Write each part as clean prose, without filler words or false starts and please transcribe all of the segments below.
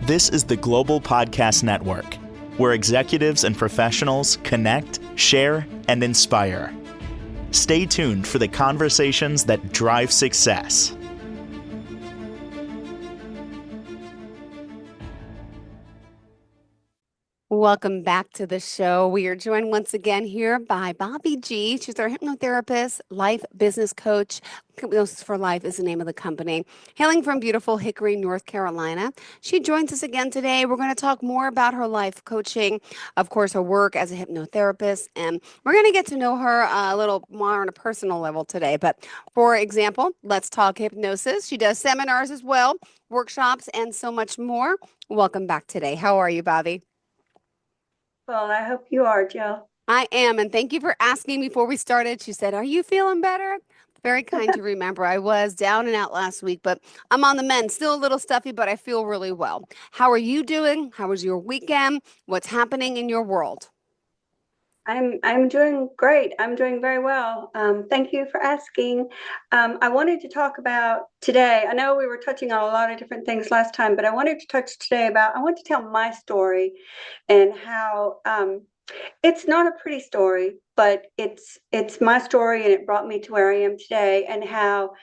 This is the Global Podcast Network, where executives and professionals connect, share, and inspire. Stay tuned for the conversations that drive success. Welcome back to the show. We are joined once again here by Bobbi G. She's our hypnotherapist, life business coach. Hypnosis for Life is the name of the company. Hailing from beautiful Hickory, North Carolina. She joins us again today. We're going to talk more about her life coaching, of course, her work as a hypnotherapist, and we're going to get to know her a little more on a personal level today. But for example, let's talk hypnosis. She does seminars as well, workshops, and so much more. Welcome back today. How are you, Bobbi? Well, I hope you are, Jill. I am, and thank you for asking before we started. She said, "Are you feeling better?" Very kind to remember. I was down and out last week, but I'm on the mend. Still a little stuffy, but I feel really well. How are you doing? How was your weekend? What's happening in your world? I'm doing great. I'm doing very well. Thank you for asking. I wanted to talk about today. I know we were touching on a lot of different things last time, but I wanted to touch today about, I want to tell my story and how it's not a pretty story, but it's my story and it brought me to where I am today, and how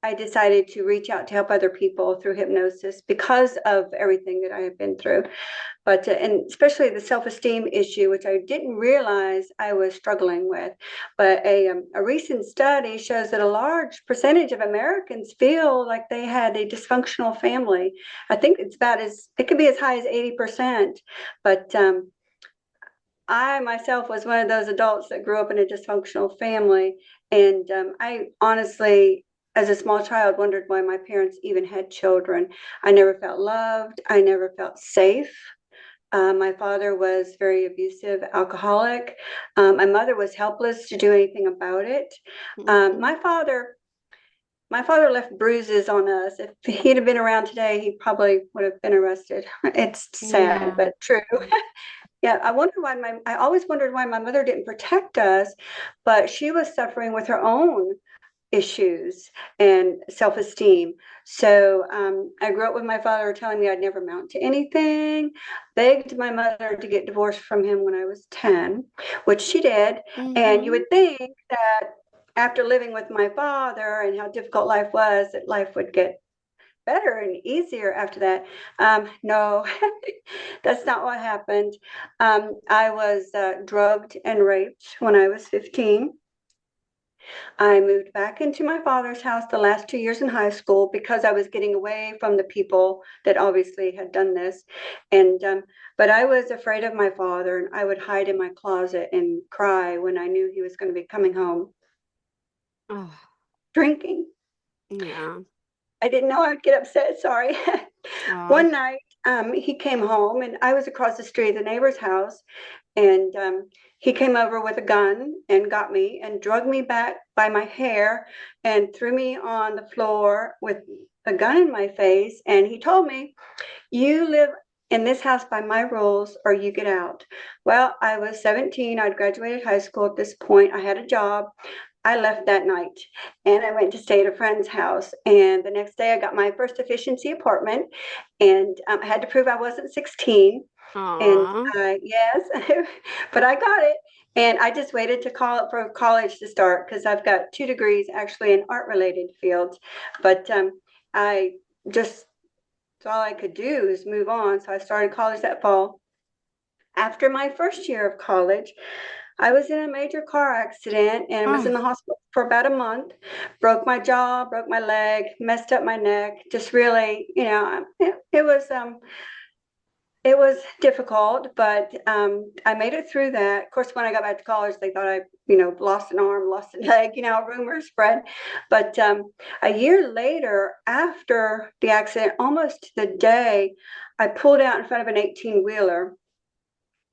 I decided to reach out to help other people through hypnosis because of everything that I have been through. But and especially the self-esteem issue, which I didn't realize I was struggling with. But a recent study shows that a large percentage of Americans feel like they had a dysfunctional family. I think it could be as high as 80%. But I myself was one of those adults that grew up in a dysfunctional family. And I honestly, as a small child, wondered why my parents even had children. I never felt loved. I never felt safe. My father was very abusive, alcoholic. My mother was helpless to do anything about it. My father left bruises on us. If he'd have been around today, he probably would have been arrested. It's sad, but true. Yeah, I always wondered why my mother didn't protect us, but she was suffering with her own issues and self-esteem. So I grew up with my father telling me I'd never amount to anything, begged my mother to get divorced from him when I was 10, which she did. And you would think that after living with my father and how difficult life was, that life would get better and easier after that. No, that's not what happened. I was drugged and raped when I was 15. I moved back into my father's house the last 2 years in high school because I was getting away from the people that obviously had done this. And but I was afraid of my father, and I would hide in my closet and cry when I knew he was going to be coming home. Drinking. Yeah. I didn't know I'd get upset. Sorry. One night, he came home, and I was across the street at the neighbor's house, and he came over with a gun and got me and drugged me back by my hair and threw me on the floor with a gun in my face. And he told me, "You live in this house by my rules or you get out." Well, I was 17. I'd graduated high school at this point. I had a job. I left that night and I went to stay at a friend's house. And the next day I got my first efficiency apartment, and I had to prove I wasn't 16. And yes, but I got it. And I just waited to call it for college to start because I've got 2 degrees actually in art related fields. But I just, all I could do is move on. So I started college that fall. After my first year of college, I was in a major car accident and was in the hospital for about a month. Broke my jaw, broke my leg, messed up my neck. Just really, it was difficult, but I made it through that. Of course, when I got back to college, they thought I, lost an arm, lost a leg, rumors spread. But a year later, after the accident, almost the day, I pulled out in front of an 18-wheeler.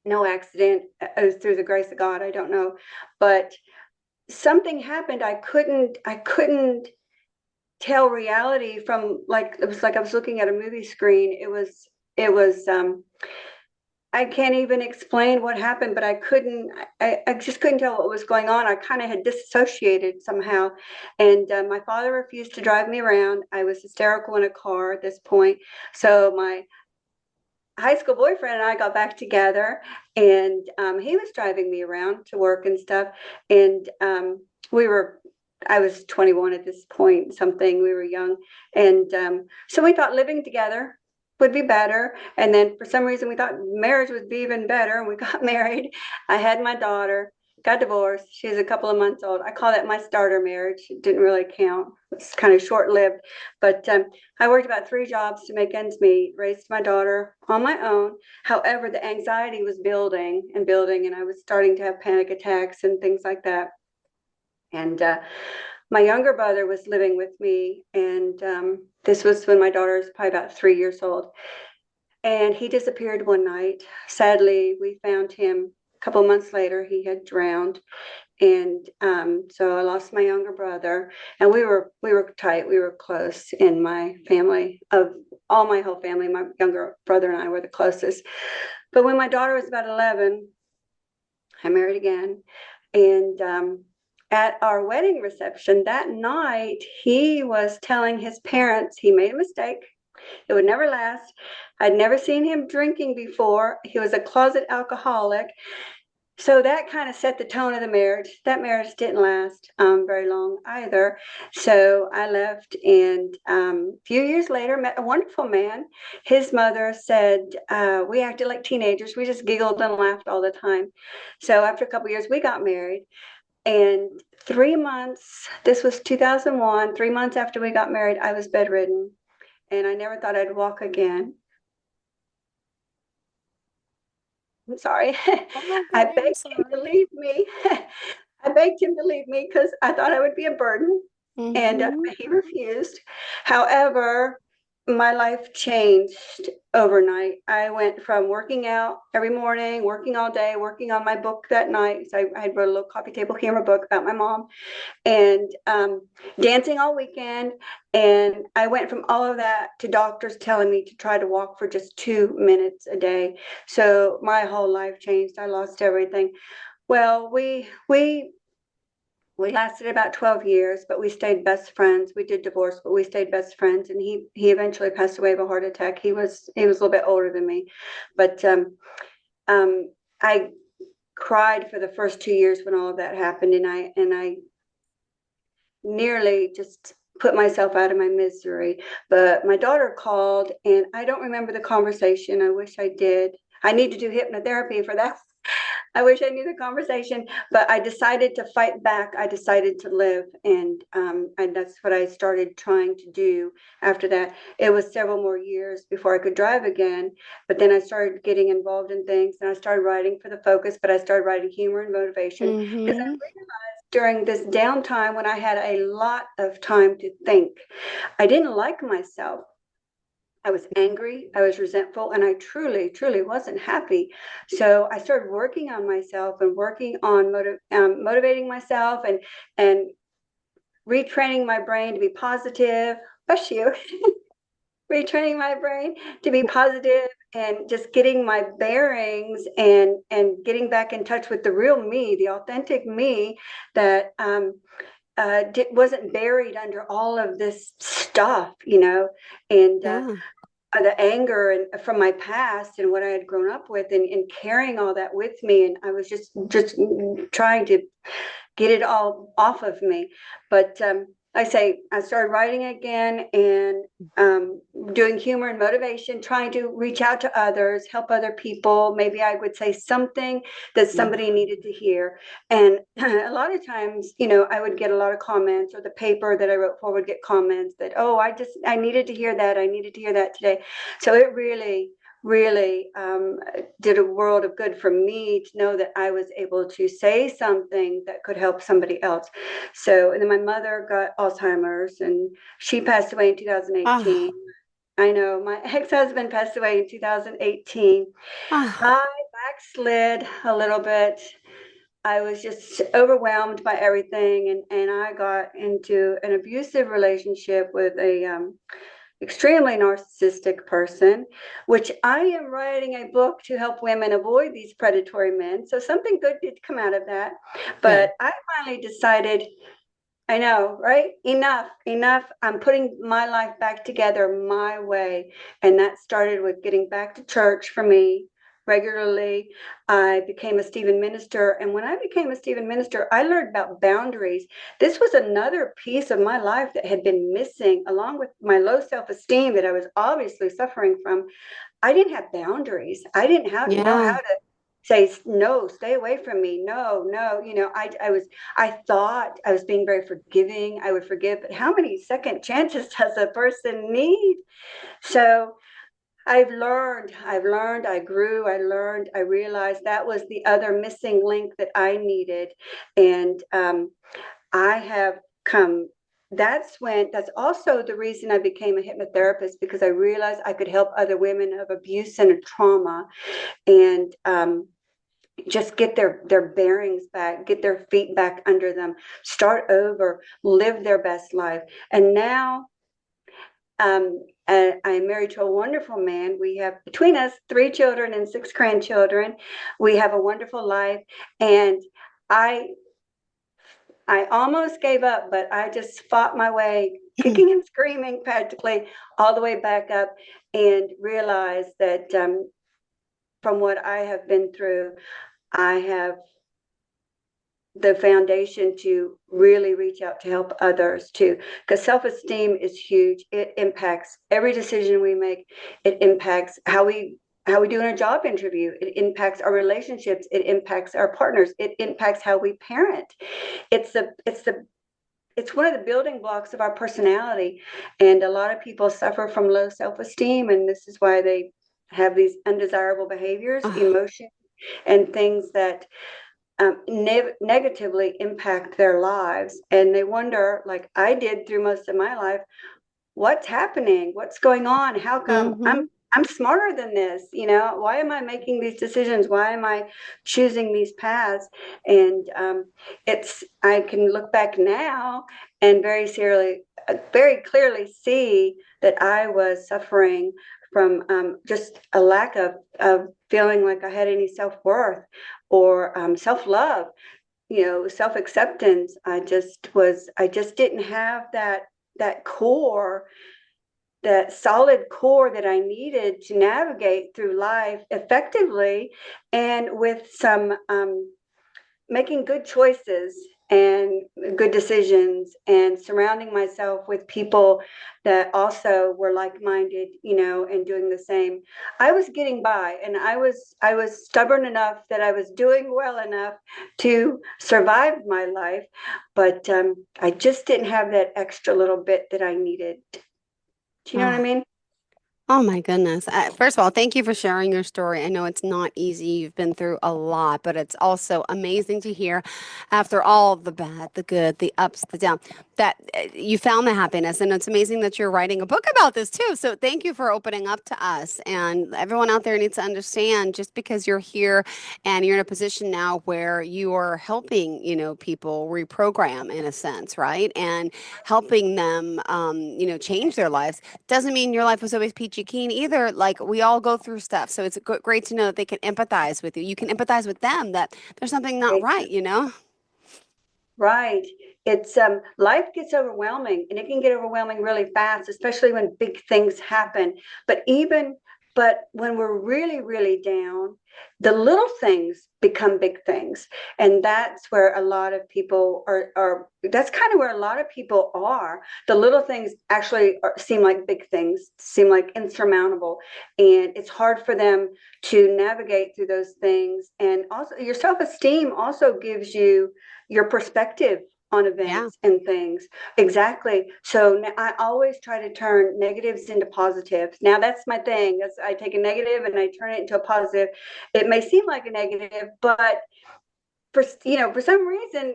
No accident. It was through the grace of God. I don't know. But something happened. I couldn't tell reality from, like, it was like I was looking at a movie screen. It was I can't even explain what happened, but I just couldn't tell what was going on. I kind of had disassociated somehow. And my father refused to drive me around. I was hysterical in a car at this point. So my high school boyfriend and I got back together, and he was driving me around to work and stuff. And we were, I was 21 at this point, something, we were young. And so we thought living together would be better. And then for some reason, we thought marriage would be even better. And we got married. I had my daughter, got divorced. She's a couple of months old. I call that my starter marriage. It didn't really count. It's kind of short lived. But I worked about 3 jobs to make ends meet, raised my daughter on my own. However, the anxiety was building and building, and I was starting to have panic attacks and things like that. And my younger brother was living with me, and this was when my daughter was probably about 3 years old. And he disappeared one night. Sadly, we found him a couple months later. He had drowned. And so I lost my younger brother, and we were tight. We were close in my family. Of all my whole family, my younger brother and I were the closest. But when my daughter was about 11, I married again. And at our wedding reception that night, he was telling his parents he made a mistake. It would never last. I'd never seen him drinking before. He was a closet alcoholic. So that kind of set the tone of the marriage. That marriage didn't last very long either. So I left, and a few years later, met a wonderful man. His mother said we acted like teenagers. We just giggled and laughed all the time. So after a couple of years, we got married. And 3 months, this was 2001, 3 months after we got married, I was bedridden. And I never thought I'd walk again. I'm sorry. I begged him to leave me. I begged him to leave me because I thought I would be a burden, and he refused. However, my life changed overnight. I went from working out every morning, working all day, working on my book that night. So I wrote a little coffee table humor book about my mom, and dancing all weekend. And I went from all of that to doctors telling me to try to walk for just 2 minutes a day. So my whole life changed. I lost everything. Well, we lasted about 12 years, but we stayed best friends. We did divorce, but we stayed best friends. And he eventually passed away of a heart attack. He was a little bit older than me, but I cried for the first 2 years when all of that happened, and I nearly just put myself out of my misery. But my daughter called, and I don't remember the conversation. I wish I did. I need to do hypnotherapy for that. I wish I knew the conversation, but I decided to fight back. I decided to live, and that's what I started trying to do after that. It was several more years before I could drive again, but then I started getting involved in things, and I started writing for the Focus, but I started writing humor and motivation because I realized during this downtime when I had a lot of time to think, I didn't like myself. I was angry, I was resentful, and I truly, truly wasn't happy. So I started working on myself and working on motivating myself and retraining my brain to be positive. Bless you. Retraining my brain to be positive and just getting my bearings and getting back in touch with the real me, the authentic me that wasn't buried under all of this stuff, and the anger and from my past and what I had grown up with, and carrying all that with me. And I was just trying to get it all off of me. But I started writing again, and doing humor and motivation, trying to reach out to others, help other people. Maybe I would say something that somebody needed to hear. And a lot of times, I would get a lot of comments, or the paper that I wrote for would get comments that, oh, I needed to hear that. I needed to hear that today. So it really did a world of good for me to know that I was able to say something that could help somebody else. So, and then my mother got Alzheimer's, and she passed away in 2018. I know, my ex-husband passed away in 2018. I backslid a little bit. I was just overwhelmed by everything, and I got into an abusive relationship with a extremely narcissistic person, which I am writing a book to help women avoid these predatory men. So something good did come out of that. But I finally decided, I know, right? Enough. I'm putting my life back together my way. And that started with getting back to church for me regularly. I became a Stephen minister. And when I became a Stephen minister, I learned about boundaries. This was another piece of my life that had been missing, along with my low self-esteem that I was obviously suffering from. I didn't have boundaries. I didn't know how Yeah. to say no, stay away from me. No, no. I thought I was being very forgiving. I would forgive, but how many second chances does a person need? So I grew, I realized that was the other missing link that I needed. And I have come, that's also the reason I became a hypnotherapist, because I realized I could help other women of abuse and trauma, and just get their bearings back, get their feet back under them, start over, live their best life. And now I am married to a wonderful man. We have between us 3 children and 6 grandchildren. We have a wonderful life. And I I almost gave up, but I just fought my way, kicking and screaming practically all the way back up, and realized that from what I have been through, I have the foundation to really reach out to help others too, because self-esteem is huge. It impacts every decision we make. It impacts how we do in a job interview. It impacts our relationships. It impacts our partners. It impacts how we parent. It's one of the building blocks of our personality. And a lot of people suffer from low self-esteem, and this is why they have these undesirable behaviors, Oh, emotions, and things that negatively impact their lives. And they wonder, like I did through most of my life, what's happening? What's going on? How come mm-hmm. I'm smarter than this? Why am I making these decisions? Why am I choosing these paths? And I can look back now and very clearly see that I was suffering from just a lack of feeling like I had any self-worth or self-love, self-acceptance. I just didn't have that core, that solid core that I needed to navigate through life effectively, and with some making good choices and good decisions, and surrounding myself with people that also were like-minded, and doing the same. I was getting by, and I was stubborn enough that I was doing well enough to survive my life, but I just didn't have that extra little bit that I needed. Do you know what I Oh. mean? Oh my goodness. First of all, thank you for sharing your story. I know it's not easy. You've been through a lot, but it's also amazing to hear after all the bad, the good, the ups, the downs, that you found the happiness. And it's amazing that you're writing a book about this too. So thank you for opening up to us. And everyone out there needs to understand, just because you're here and you're in a position now where you are helping, people reprogram in a sense, right? And helping them, change their lives, doesn't mean your life was always peachy keen either. Like, we all go through stuff. So it's great to know that they can empathize with you. You can empathize with them, that there's something not right? Right. It's life gets overwhelming, and it can get overwhelming really fast, especially when big things happen. But when we're really, really down, the little things become big things. And that's where a lot of people are that's kind of where a lot of people are. The little things actually seem like big things, seem like insurmountable. And it's hard for them to navigate through those things. And also, your self-esteem also gives you your perspective on Yeah. events and things. Exactly. So I always try to turn negatives into positives. Now that's my thing. I take a negative and I turn it into a positive. It may seem like a negative, but for some reason,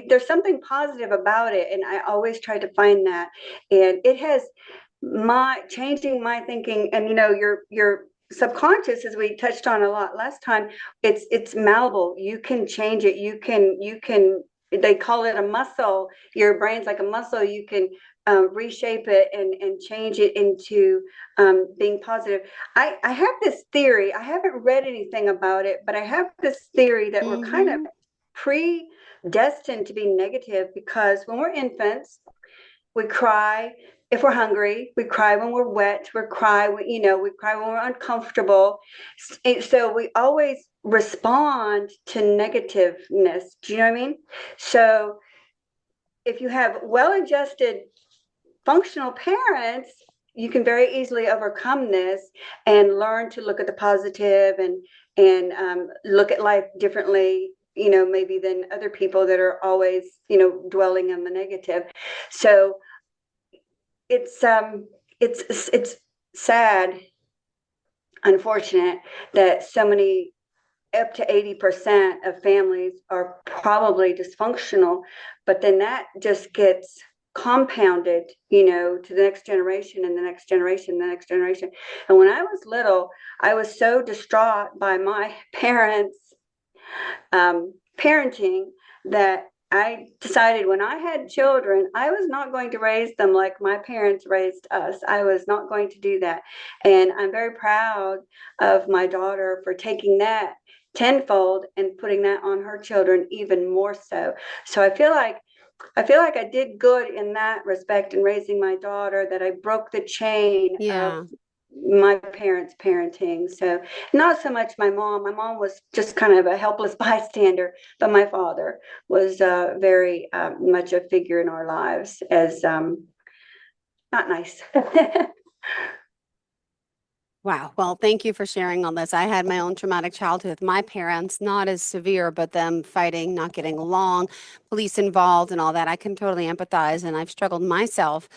there's something positive about it, and I always try to find that. And it has my changing my thinking. And your subconscious, as we touched on a lot last time, it's malleable. You can change it. You can they call it a muscle. Your brain's like a muscle. You can reshape it and change it into being positive. I have this theory. I haven't read anything about it, but I have this theory that we're kind of predestined to be negative, because when we're infants, we cry if we're hungry. We cry when we're wet. We cry when, we cry when we're uncomfortable. So we always respond to negativeness. Do you know what I mean? So if you have well-adjusted, functional parents, you can very easily overcome this and learn to look at the positive and look at life differently, maybe than other people that are always, dwelling on the negative. So it's sad, unfortunate, that so many, up to 80% of families are probably dysfunctional, but then that just gets compounded, to the next generation and the next generation, the next generation. And when I was little, I was so distraught by my parents' parenting that I decided when I had children, I was not going to raise them like my parents raised us. I was not going to do that. And I'm very proud of my daughter for taking that tenfold and putting that on her children even more so. So I feel like I did good in that respect in raising my daughter, that I broke the chain of my parents' parenting. So not so much my mom. My mom was just kind of a helpless bystander, but my father was very much a figure in our lives as not nice. Wow. Well, thank you for sharing all this. I had my own traumatic childhood with my parents, not as severe, but them fighting, not getting along, police involved, and all that. I can totally empathize. And I've struggled myself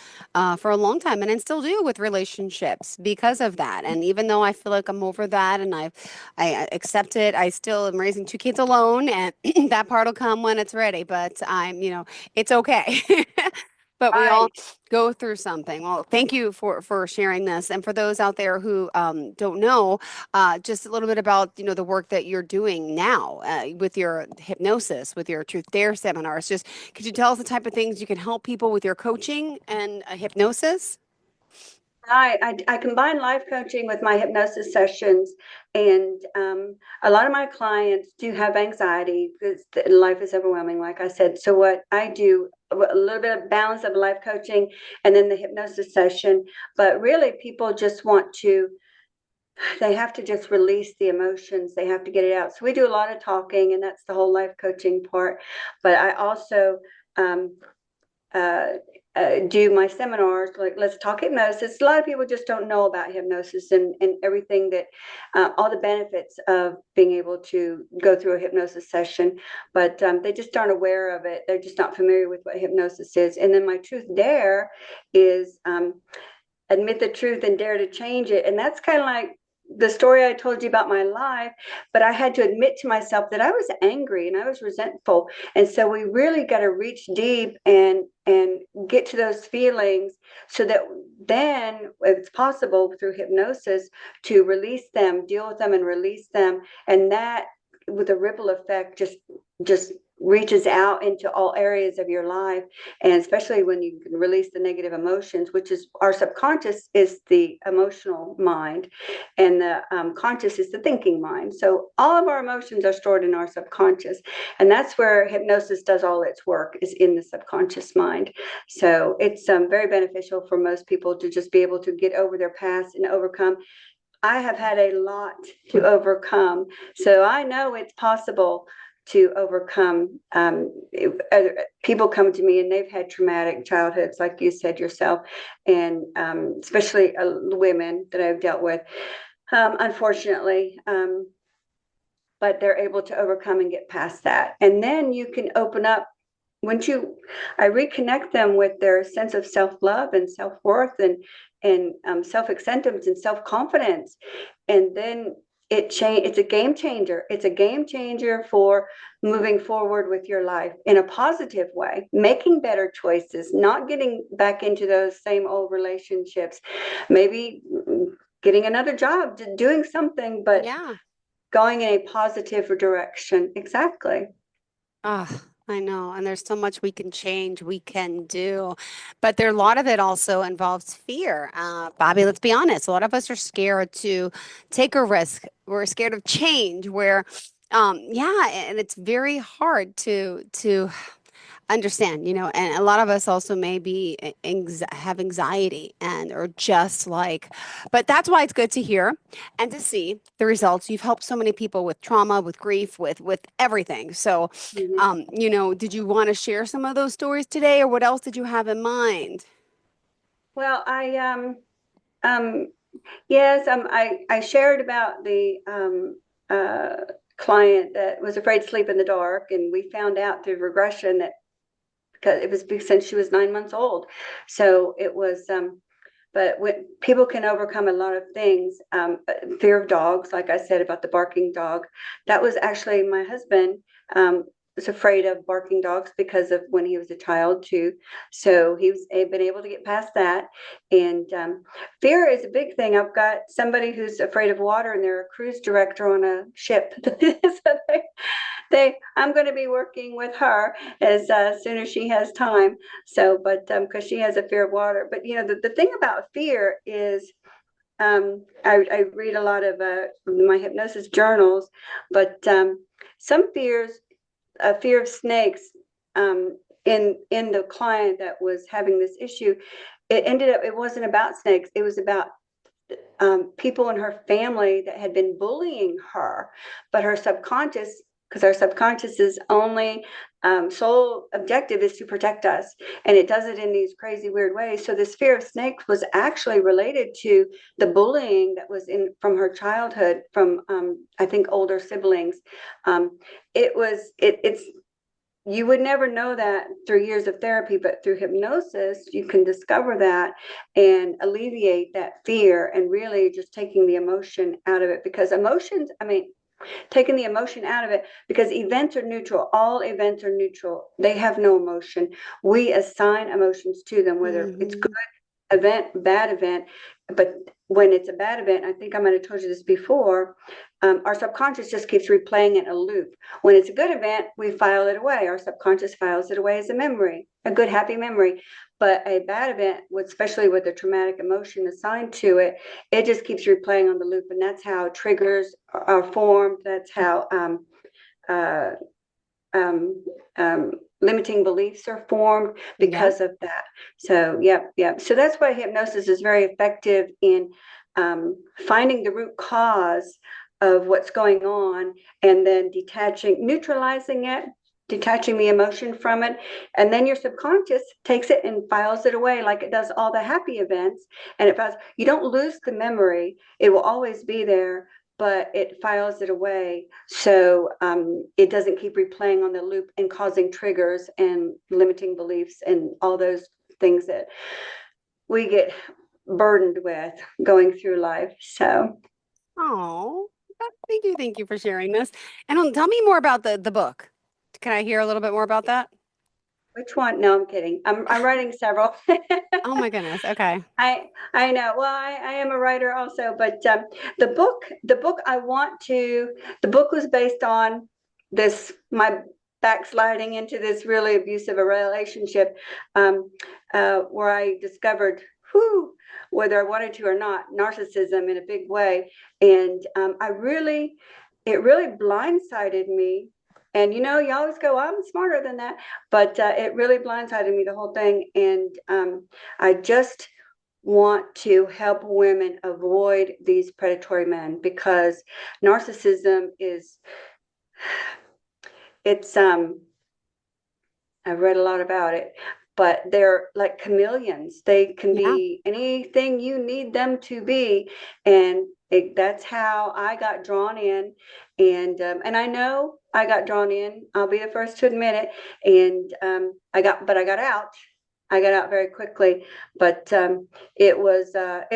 for a long time, and I still do with relationships because of that. And even though I feel like I'm over that and I accept it, I still am raising two kids alone, and that part will come when it's ready. But it's okay. But we all Right. go through something. Well, thank you for sharing this. And for those out there who don't know, just a little bit about the work that you're doing now with your hypnosis, with your Truth Dare seminars. Just could you tell us the type of things you can help people with your coaching and hypnosis? I combine life coaching with my hypnosis sessions, and a lot of my clients do have anxiety because life is overwhelming, like I said. So what I do, a little bit of balance of life coaching and then the hypnosis session, but really people just they have to just release the emotions. They have to get it out. So we do a lot of talking, and that's the whole life coaching part. But I also um, uh, do my seminars, like Let's Talk Hypnosis. A lot of people just don't know about hypnosis and everything that, all the benefits of being able to go through a hypnosis session, but they just aren't aware of it. They're just not familiar with what hypnosis is. And then my Truth Dare is admit the truth and dare to change it. And that's kind of like the story I told you about my life, but I had to admit to myself that I was angry and I was resentful. And so we really got to reach deep and get to those feelings so that then it's possible through hypnosis to release them, deal with them and release them. And that, with a ripple effect, just reaches out into all areas of your life. And especially when you can release the negative emotions, which is our subconscious is the emotional mind, and the conscious is the thinking mind. So all of our emotions are stored in our subconscious, and that's where hypnosis does all its work, is in the subconscious mind. So it's very beneficial for most people to just be able to get over their past and overcome. I have had a lot to overcome, so I know it's possible to overcome. People come to me and they've had traumatic childhoods, like you said yourself, and especially women that I've dealt with, unfortunately. But they're able to overcome and get past that. And then you can open up. I reconnect them with their sense of self-love and self-worth and self-acceptance and self-confidence. And then it's a game changer. It's a game changer for moving forward with your life in a positive way, making better choices, not getting back into those same old relationships, maybe getting another job, doing something, but Yeah. going in a positive direction. Exactly. Ah, I know, and there's so much we can change, we can do, but a lot of it also involves fear. Bobbi, let's be honest, a lot of us are scared to take a risk. We're scared of change. Yeah, and it's very hard to understand, and a lot of us also maybe have anxiety and or just like, but that's why it's good to hear and to see the results. You've helped so many people with trauma, with grief, with everything. So, Mhm. did you want to share some of those stories today, or what else did you have in mind? Well, um yes, I shared about the client that was afraid to sleep in the dark, and we found out through regression that because it was since she was 9 months old. So it was, but when people can overcome a lot of things, fear of dogs, like I said about the barking dog, that was actually my husband. Was afraid of barking dogs because of when he was a child too. So he's been able to get past that. And fear is a big thing. I've got somebody who's afraid of water, and they're a cruise director on a ship. So I'm going to be working with her as soon as she has time. So, but because she has a fear of water. But the thing about fear is, I read a lot of my hypnosis journals, but some fears, a fear of snakes, in the client that was having this issue, it wasn't about snakes. It was about people in her family that had been bullying her, but her subconscious, because our subconscious's only sole objective is to protect us, and it does it in these crazy, weird ways. So this fear of snakes was actually related to the bullying that was in from her childhood, from I think older siblings. It's you would never know that through years of therapy, but through hypnosis, you can discover that and alleviate that fear, and really just taking the emotion out of it. Because emotions, I mean, taking the emotion out of it, because events are neutral. All events are neutral. They have no emotion. We assign emotions to them, whether it's good Hmm. event, bad event. But when it's a bad event, I think I might have told you this before, our subconscious just keeps replaying it in a loop. When it's a good event, we file it away. Our subconscious files it away as a memory, a good, happy memory. But a bad event, especially with a traumatic emotion assigned to it, it just keeps replaying on the loop. And that's how triggers are formed. That's how uh, um, limiting beliefs are formed Yeah. because of that. So, yeah, yeah. So that's why hypnosis is very effective in finding the root cause of what's going on, and then neutralizing it, detaching the emotion from it. And then your subconscious takes it and files it away like it does all the happy events. And you don't lose the memory, it will always be there, but it files it away, so it doesn't keep replaying on the loop and causing triggers and limiting beliefs and all those things that we get burdened with going through life. So, Oh, thank you for sharing this. And tell me more about the book. Can I hear a little bit more about that? which one? No, I'm kidding. I'm writing several. Oh my goodness. Okay. I know. Well, I am a writer also, but the book was based on this my backsliding into this really abusive a relationship, where I discovered, whew, whether I wanted to or not, narcissism in a big way, and it really blindsided me. And you always go, I'm smarter than that, but it really blindsided me, the whole thing, and I just want to help women avoid these predatory men, because narcissism is, it's I've read a lot about it, but they're like chameleons. They can Yeah. be anything you need them to be, and that's how I got drawn in, and I know I got drawn in. I'll be the first to admit it, and I got out. I got out very quickly, but it was a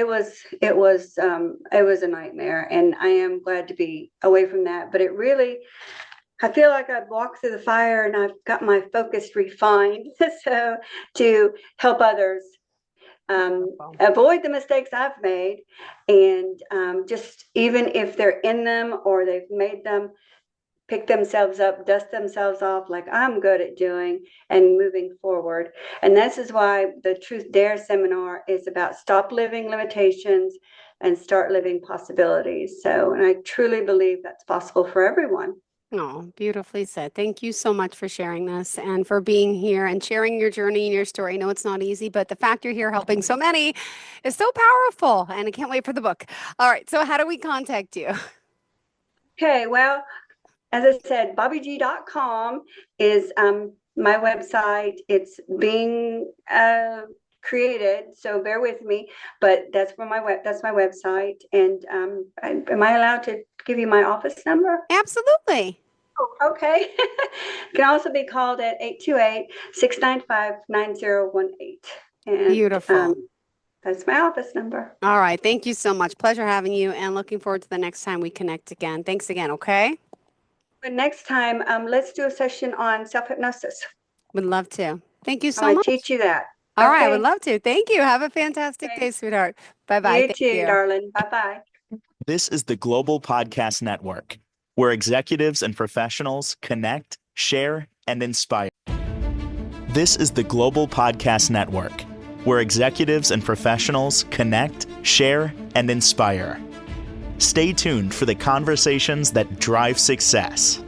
nightmare, and I am glad to be away from that. But I feel like I've walked through the fire, and I've got my focus refined, so to help others Wonderful. avoid the mistakes I've made, and just even if they're in them or they've made them, pick themselves up, dust themselves off like I'm good at doing, and moving forward. And this is why the Truth Dare seminar is about stop living limitations and start living possibilities. So, and I truly believe that's possible for everyone. Oh, beautifully said. Thank you so much for sharing this and for being here and sharing your journey and your story. I know it's not easy, but the fact you're here helping so many is so powerful. And I can't wait for the book. All right. So, how do we contact you? Okay, well, as I said, bobbig.com is my website. It's being created, so bear with me. But that's my website. And am I allowed to give you my office number? Absolutely. Oh, okay. Can also be called at 828-695-9018. And Beautiful. that's my office number. All right. Thank you so much. Pleasure having you and looking forward to the next time we connect again. Thanks again. Okay. But next time, let's do a session on self-hypnosis. Would love to. Thank you I so want much. to teach you that. All right. I would Okay. love to. Thank you. Have a fantastic Okay. day, sweetheart. Bye-bye. You Thank too, you. darling. Bye-bye. This is the Global Podcast Network, where executives and professionals connect, share, and inspire. This is the Global Podcast Network, where executives and professionals connect, share, and inspire. Stay tuned for the conversations that drive success.